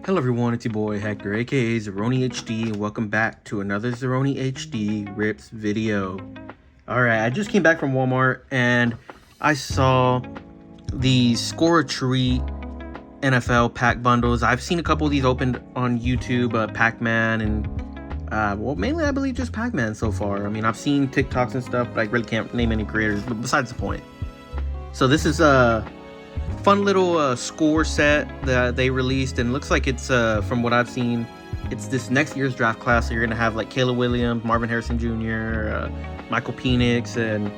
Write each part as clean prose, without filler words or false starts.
Hello everyone, it's your boy Hector, aka Zeroni HD, and welcome back to another Zeroni HD Rips video. Alright, I just came back from Walmart and I saw the Score a Treat NFL pack bundles. I've seen a couple of these opened on YouTube, Pac-Man and, well, mainly I believe just Pac-Man so far. I mean, I've seen TikToks and stuff, but I really can't name any creators, but besides the point. So this is fun little score set that they released, and looks like it's from what I've seen, it's this next year's draft class. So you're gonna have like Caleb Williams, Marvin Harrison Jr., Michael Penix, and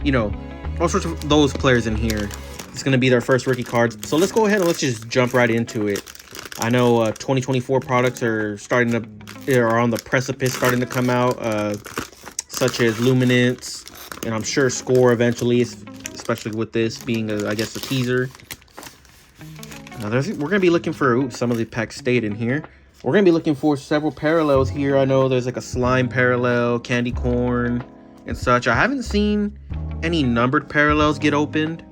you know, all sorts of those players in here. It's gonna be their first rookie cards. So let's go ahead and let's just jump right into it. I know 2024 products are on the precipice, starting to come out, such as Luminance, and I'm sure Score eventually, especially with this being, I guess, a teaser. We're going to be looking for, some of the packs stayed in here. We're going to be looking for several parallels here. I know there's like a slime parallel, candy corn, and such. I haven't seen any numbered parallels get opened,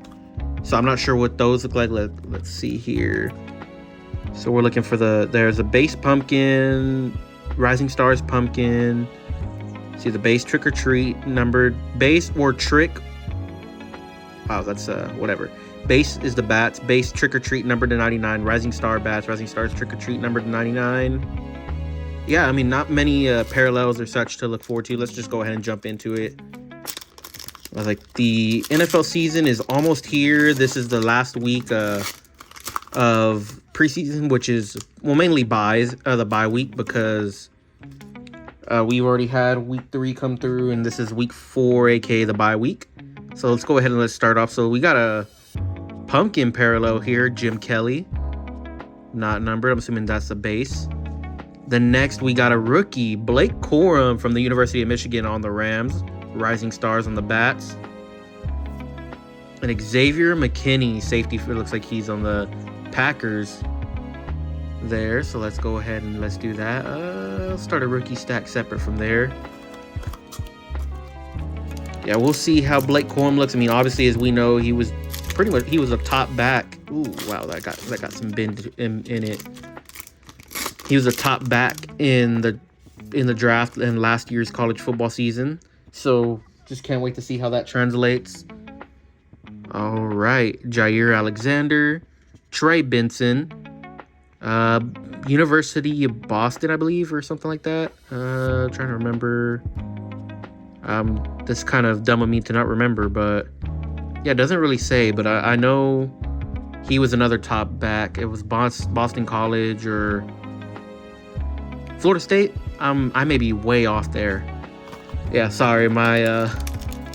so I'm not sure what those look like. Let's see here. So we're looking for there's a base pumpkin, Rising Stars pumpkin. See the base Trick or Treat numbered, base or trick. Wow, that's whatever. Base is the bats. Base Trick or Treat numbered to 99. Rising Star bats. Rising Stars Trick or Treat numbered to 99. Yeah, I mean, not many parallels or such to look forward to. Let's just go ahead and jump into it. Like, the NFL season is almost here. This is the last week of preseason, which is, well, mainly the bye week, because we've already had week 3 come through, and this is week 4, aka the bye week. So let's go ahead and let's start off. So we got a pumpkin parallel here, Jim Kelly, not numbered. I'm assuming that's the base. The next we got a rookie, Blake Corum from the University of Michigan on the Rams, Rising Stars on the bats. And Xavier McKinney, safety, it looks like he's on the Packers there. So let's go ahead and let's do that. I'll start a rookie stack separate from there. Yeah, we'll see how Blake Corum looks. I mean, obviously, as we know, he was a top back. Ooh, wow, that got some bend in it. He was a top back in the draft in last year's college football season. So just can't wait to see how that translates. All right, Jair Alexander, Trey Benson, University of Boston, I believe, or something like that. Trying to remember. This kind of dumb of me to not remember, but yeah, it doesn't really say, but I know he was another top back. It was Boston College or Florida State. I may be way off there. Yeah, sorry, my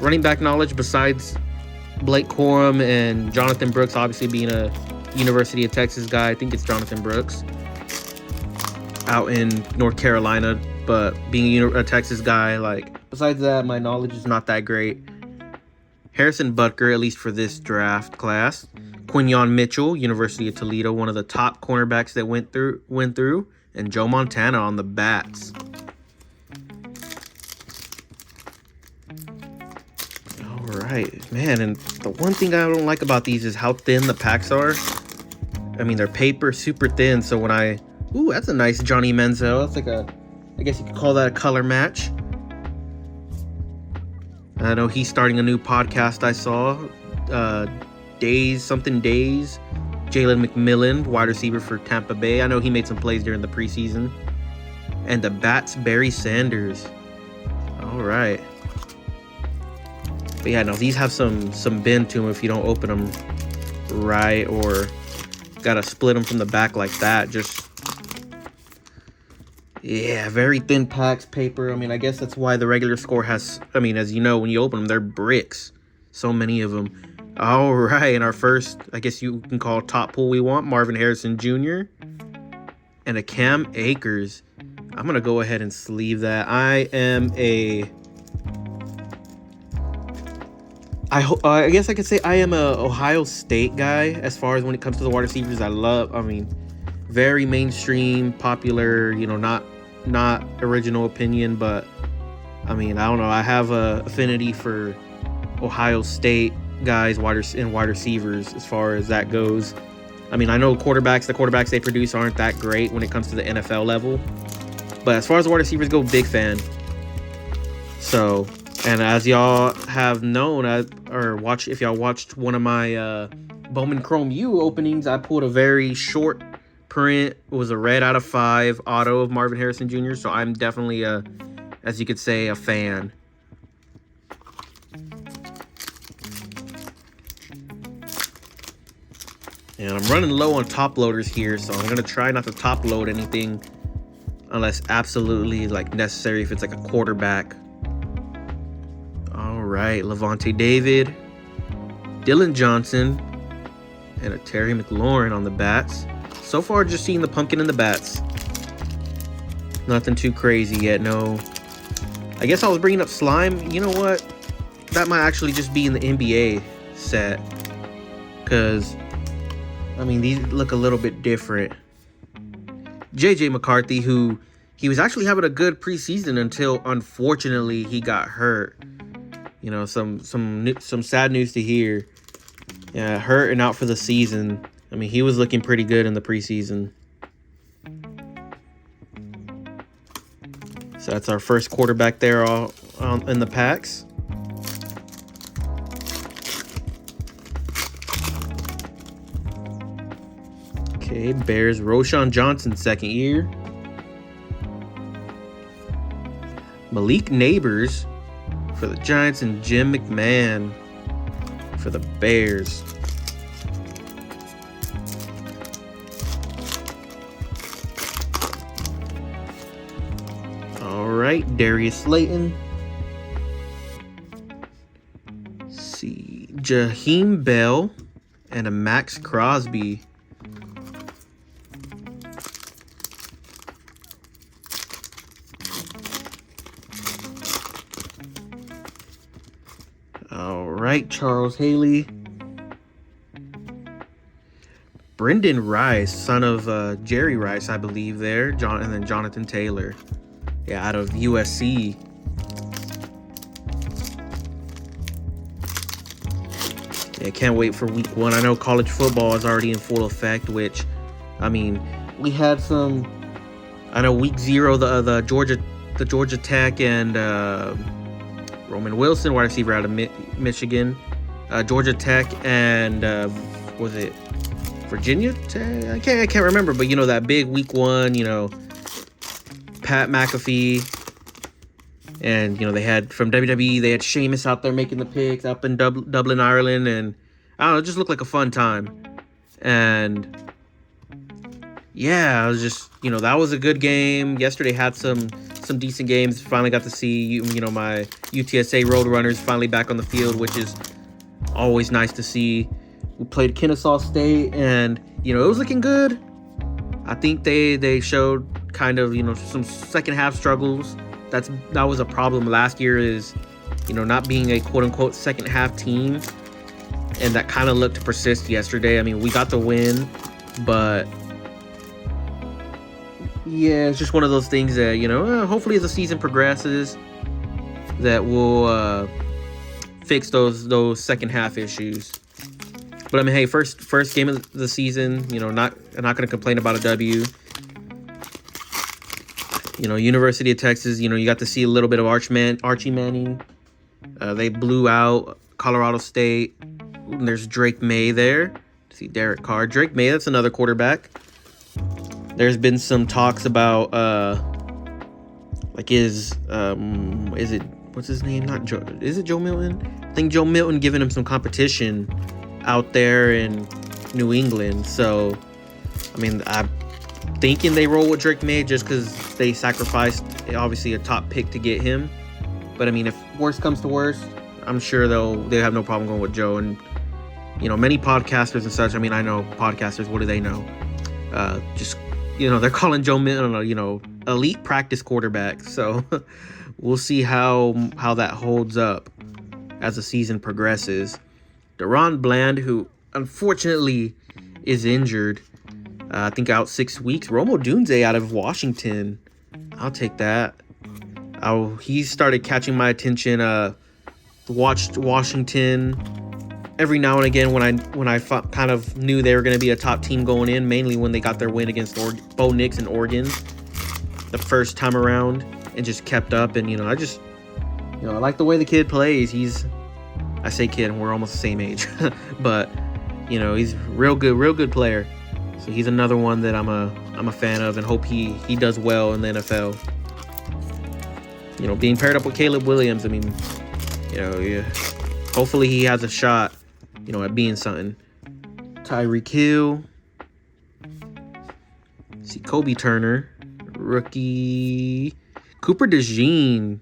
running back knowledge, besides Blake Corum and Jonathan Brooks, obviously being a University of Texas guy, I think it's Jonathan Brooks, out in North Carolina, but being a Texas guy, like, besides that, my knowledge is not that great. Harrison Butker, at least for this draft class. Quinyon Mitchell, University of Toledo, one of the top cornerbacks that went through. And Joe Montana on the bats. All right, man. And the one thing I don't like about these is how thin the packs are. I mean, they're paper, super thin. So when ooh, that's a nice Johnny Manziel. That's like I guess you could call that a color match. I know he's starting a new podcast I saw, Days. Jalen McMillan, wide receiver for Tampa Bay. I know he made some plays during the preseason. And the bats, Barry Sanders. All right. But yeah, no, these have some bend to them if you don't open them right, or gotta split them from the back like that. Yeah, very thin packs, paper. I mean, I guess that's why the regular score has, I mean, as you know, when you open them, they're bricks. So many of them. All right, and our first, I guess you can call top pull we want, Marvin Harrison Jr. and a Cam Akers. I'm going to go ahead and sleeve that. I guess I could say I am a Ohio State guy as far as when it comes to the wide receivers. Very mainstream, popular, you know, not original opinion, but I mean, I don't know. I have a affinity for Ohio State guys, wide receivers, as far as that goes. I mean, I know the quarterbacks they produce aren't that great when it comes to the NFL level. But as far as the wide receivers go, big fan. So, and as y'all have known, if y'all watched one of my Bowman Chrome U openings, I pulled a very short print. It was a red out of 5 auto of Marvin Harrison Jr. So I'm definitely as you could say, a fan. And I'm running low on top loaders here, so I'm gonna try not to top load anything unless absolutely like necessary, if it's like a quarterback. All right, Levante David, Dylan Johnson, and a Terry McLaurin on the bats. So far, just seeing the pumpkin in the bats. Nothing too crazy yet, no. I guess I was bringing up slime. You know what? That might actually just be in the NBA set. Because, I mean, these look a little bit different. JJ McCarthy, who he was actually having a good preseason until, unfortunately, he got hurt. You know, some sad news to hear. Yeah, hurt and out for the season. I mean, he was looking pretty good in the preseason. So that's our first quarterback there all in the packs. Okay, Bears, Roshan Johnson, second year. Malik Neighbors for the Giants and Jim McMahon for the Bears. All right, Darius Slayton. Let's see, Jaheim Bell and a Max Crosby. All right, Charles Haley. Brendan Rice, son of Jerry Rice, I believe there. And then Jonathan Taylor. Yeah, out of USC. Yeah, can't wait for week 1. I know college football is already in full effect, which, I mean, we had some, I know week 0, the Georgia Tech and Roman Wilson, wide receiver out of Michigan. Georgia Tech and was it Virginia Tech? I can't remember, but you know that big week 1, you know, Pat McAfee, and you know they had from WWE, they had Sheamus out there making the picks up in Dublin, Ireland, and I don't know, it just looked like a fun time. And yeah, I was just, you know, that was a good game. Yesterday had some decent games. Finally got to see, you know, my UTSA Roadrunners finally back on the field, which is always nice to see. We played Kennesaw State, and you know it was looking good. I think they showed kind of, you know, some second half struggles. That was a problem last year, is, you know, not being a quote unquote second half team, and that kind of looked to persist yesterday. I mean, we got the win, but yeah, it's just one of those things that, you know, hopefully as the season progresses, that we'll fix those second half issues. But I mean, hey, first game of the season, you know, I'm not going to complain about a W. You know, University of Texas, you know, you got to see a little bit of Archie Manning. They blew out Colorado State. There's Drake May there. See Derek Carr. Drake May, that's another quarterback. There's been some talks about like is it, what's his name? Not Joe. Is it Joe Milton? I think Joe Milton giving him some competition out there in New England. So, I mean, I'm thinking they roll with Drake May just because they sacrificed obviously a top pick to get him. But I mean, if worst comes to worst, I'm sure they have no problem going with Joe. And you know, many podcasters and such. I mean, I know podcasters. What do they know? Just, you know, they're calling Joe Milton, you know, elite practice quarterback. So we'll see how that holds up as the season progresses. Deron Bland, who unfortunately is injured, I think out 6 weeks. Romo Dunze out of Washington. I'll take that. He started catching my attention. Watched Washington every now and again when I kind of knew they were going to be a top team going in, mainly when they got their win against Bo Nix and Oregon the first time around, and just kept up. And I like the way the kid plays. I say kid, we're almost the same age, but he's real good player. So he's another one that I'm a fan of, and hope he does well in the NFL. Being paired up with Caleb Williams, I mean, yeah, hopefully he has a shot, at being something. Tyreek Hill. See Kobe Turner, rookie. Cooper DeJean,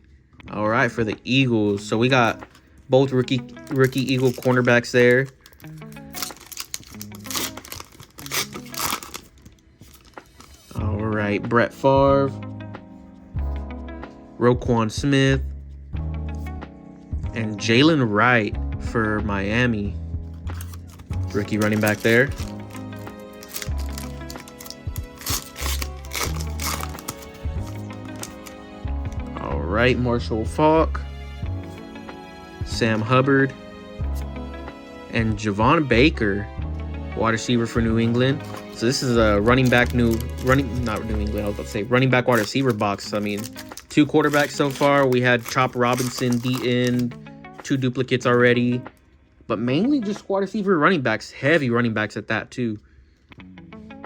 all right, for the Eagles. So we got both rookie Eagle cornerbacks there. All right, Brett Favre, Roquan Smith, and Jalen Wright for Miami. Rookie running back there. All right, Marshall Faulk, Sam Hubbard, and Javon Baker, wide receiver for New England. So this is a running back running back wide receiver box. I mean, 2 quarterbacks so far. We had Chop Robinson, D-end, 2 duplicates already, but mainly just wide receiver running backs, heavy running backs at that too,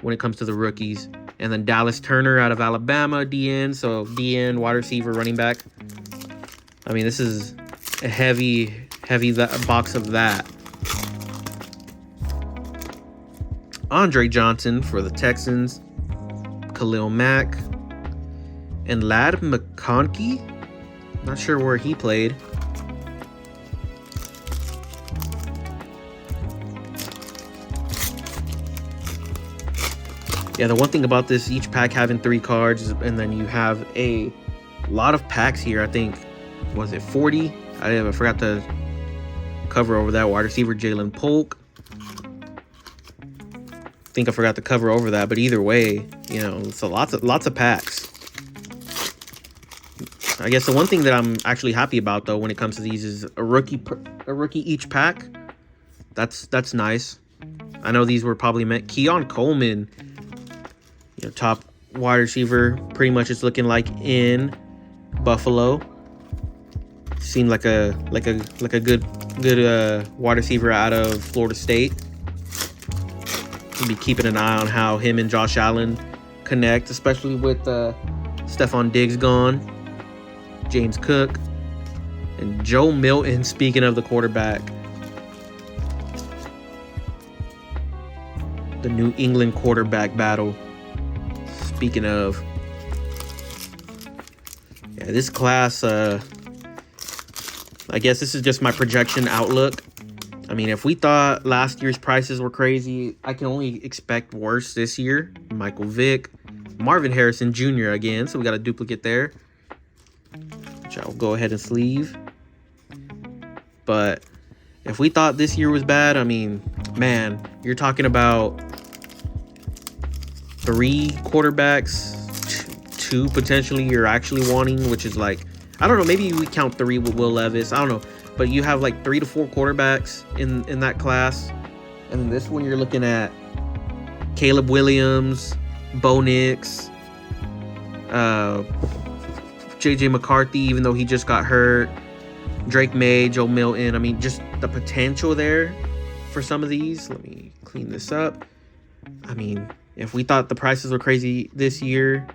when it comes to the rookies. And then Dallas Turner out of Alabama, D-end, so D-end, wide receiver, running back. I mean, this is a heavy box of that. Andre Johnson for the Texans, Khalil Mack, and Ladd McConkey. Not sure where he played. Yeah, the one thing about this, each pack having 3 cards, and then you have a lot of packs here. I think, was it 40? I forgot to cover over that. Wide receiver Jalen Polk. I think I forgot to cover over that, but either way, so lots of packs. I guess the one thing that I'm actually happy about though when it comes to these is a rookie each pack. That's nice. I know these were probably meant. Keon Coleman, top wide receiver, pretty much it's looking like in Buffalo. Seemed like a good wide receiver out of Florida State. We'll be keeping an eye on how him and Josh Allen connect, especially with Stephon Diggs gone, James Cook, and Joe Milton. Speaking of the quarterback, the New England quarterback battle. Speaking of, yeah, this class, I guess this is just my projection outlook. I mean, if we thought last year's prices were crazy, I can only expect worse this year. Michael Vick, Marvin Harrison Jr. again, so we got a duplicate there, which I'll go ahead and sleeve. But if we thought this year was bad, I mean, man, you're talking about 3 quarterbacks, 2 potentially you're actually wanting, which is like, I don't know, maybe we count 3 with Will Levis, I don't know. But you have like 3 to 4 quarterbacks in that class. And then this one you're looking at Caleb Williams, Bo Nix, JJ McCarthy, even though he just got hurt, Drake May, Joe Milton. I mean, just the potential there for some of these. Let me clean this up. I mean, if we thought the prices were crazy this year,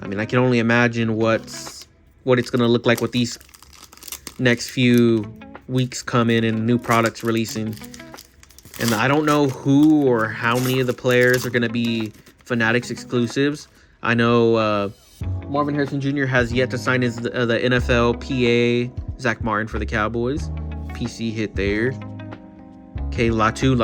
I mean, I can only imagine what it's going to look like with these next few weeks coming and new products releasing. And I don't know who or how many of the players are going to be Fanatics exclusives. I know Marvin Harrison Jr. has yet to sign his the NFL PA. Zach Martin for the Cowboys. PC hit there. Okay, Latu.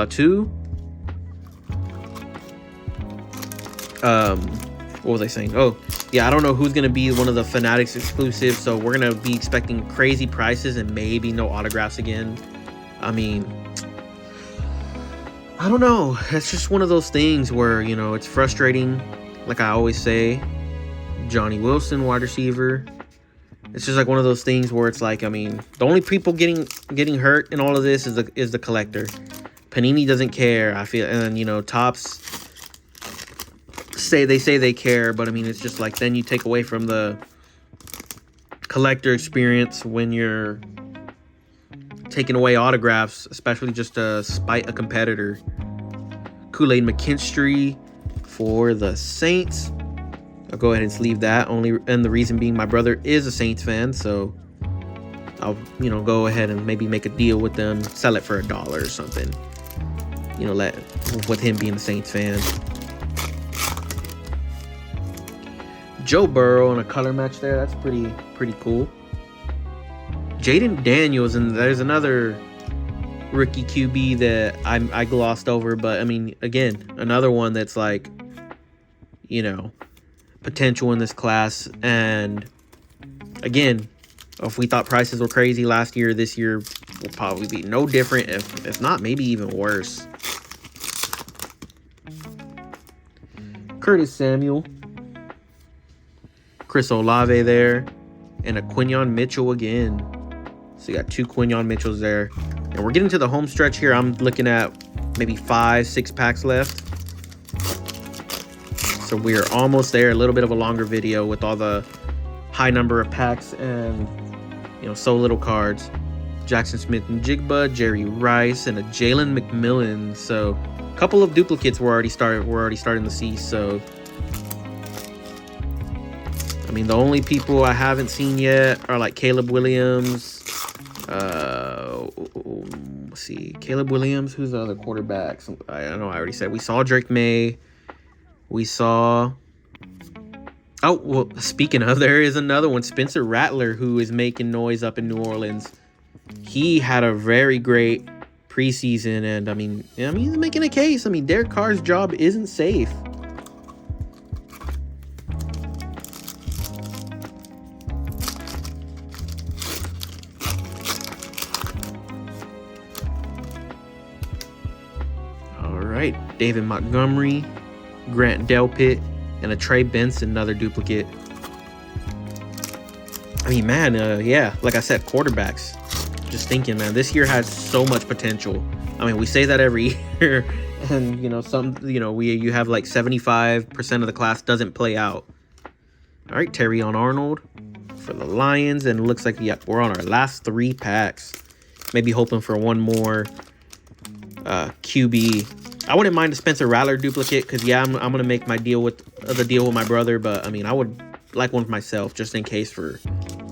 What was I saying? Oh, yeah, I don't know who's going to be one of the Fanatics exclusives, so we're going to be expecting crazy prices and maybe no autographs again. I mean, I don't know. It's just one of those things where, it's frustrating. Like I always say, Johnny Wilson, wide receiver. It's just like one of those things where it's like, I mean, the only people getting hurt in all of this is the collector. Panini doesn't care, I feel, and you know, Topps say they care, but I mean, it's just like then you take away from the collector experience when you're taking away autographs, especially just to spite a competitor. Kool-Aid McKinstry for the Saints. I'll go ahead and sleeve that, and the reason being my brother is a Saints fan, so I'll, you know, go ahead and maybe make a deal with them, sell it for $1 or something. You know, with him being a Saints fan. Joe Burrow in a color match there. That's pretty cool. Jaden Daniels, and there's another rookie QB that I glossed over, but I mean, again, another one that's like, you know, potential in this class. And again, if we thought prices were crazy last year, this year will probably be no different, if not maybe even worse. Curtis Samuel, Chris Olave there, and a Quinyon Mitchell again. So you got 2 Quinyon Mitchells there. And we're getting to the home stretch here. I'm looking at maybe 5-6 packs left. So we are almost there. A little bit of a longer video with all the high number of packs and, you know, so little cards. Jackson Smith and Jigba, Jerry Rice, and a Jalen McMillan. So a couple of duplicates we're already starting to see. So I mean, the only people I haven't seen yet are like Caleb Williams. Let's see, Caleb Williams. Who's the other quarterback? I don't know. I already said we saw Drake May. We saw. Oh, well, speaking of, there is another one, Spencer Rattler, who is making noise up in New Orleans. He had a very great preseason, and I mean, he's making a case. I mean, Derek Carr's job isn't safe. David Montgomery, Grant Delpit, and a Trey Benson, another duplicate. I mean, man, yeah, like I said, quarterbacks. Just thinking, man, this year has so much potential. I mean, we say that every year, and you know, you have like 75% of the class doesn't play out. All right, Terrion Arnold for the Lions, and it looks like, yeah, we're on our last 3 packs. Maybe hoping for one more QB. I wouldn't mind a Spencer Rattler duplicate because, yeah, I'm going to make my deal with my brother. But, I mean, I would like one for myself just in case for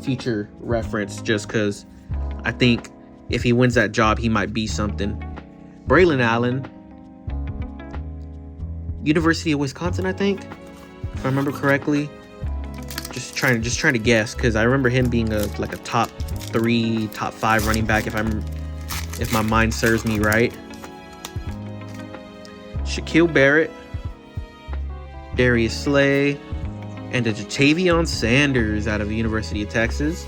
future reference, just because I think if he wins that job, he might be something. Braylon Allen, University of Wisconsin, I think, if I remember correctly. Just trying to guess because I remember him being like a top 3, top 5 running back if my mind serves me right. Shaquille Barrett, Darius Slay, and a Jatavion Sanders out of the University of Texas.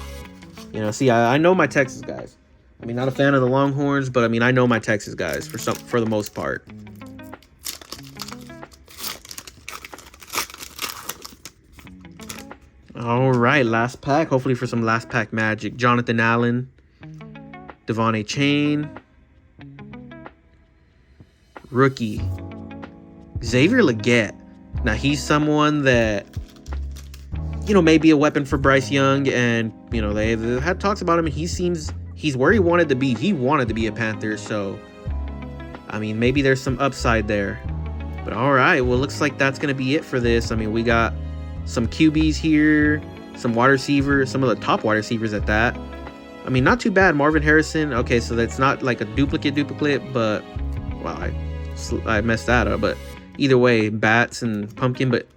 You know, see, I know my Texas guys. I mean, not a fan of the Longhorns, but I mean, I know my Texas guys for the most part. All right, last pack. Hopefully for some last pack magic. Jonathan Allen, Devon A. Chain, rookie Xavier Legette. Now he's someone that, you know, may be a weapon for Bryce Young, and you know they've had talks about him, and he's where he wanted to be. He wanted to be a Panther, so I mean maybe there's some upside there. But all right, well, looks like that's gonna be it for this. I mean, we got some QBs here, some wide receivers, some of the top wide receivers at that. I mean, not too bad. Marvin Harrison. Okay, so that's not like a duplicate, but wow, I messed that up. But either way, bats and pumpkin. But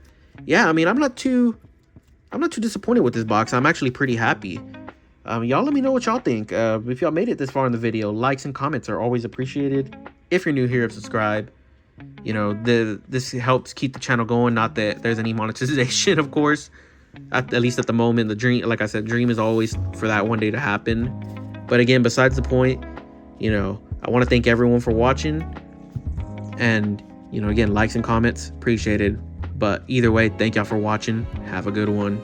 yeah, I mean, I'm not too disappointed with this box. I'm actually pretty happy. Y'all let me know what y'all think. If y'all made it this far in the video, likes and comments are always appreciated. If you're new here, subscribe. You know, this helps keep the channel going. Not that there's any monetization, of course. At least at the moment, the dream, like I said, dream is always for that one day to happen. But again, besides the point, you know, I want to thank everyone for watching. And, you know, again, likes and comments, appreciated. But either way, thank y'all for watching. Have a good one.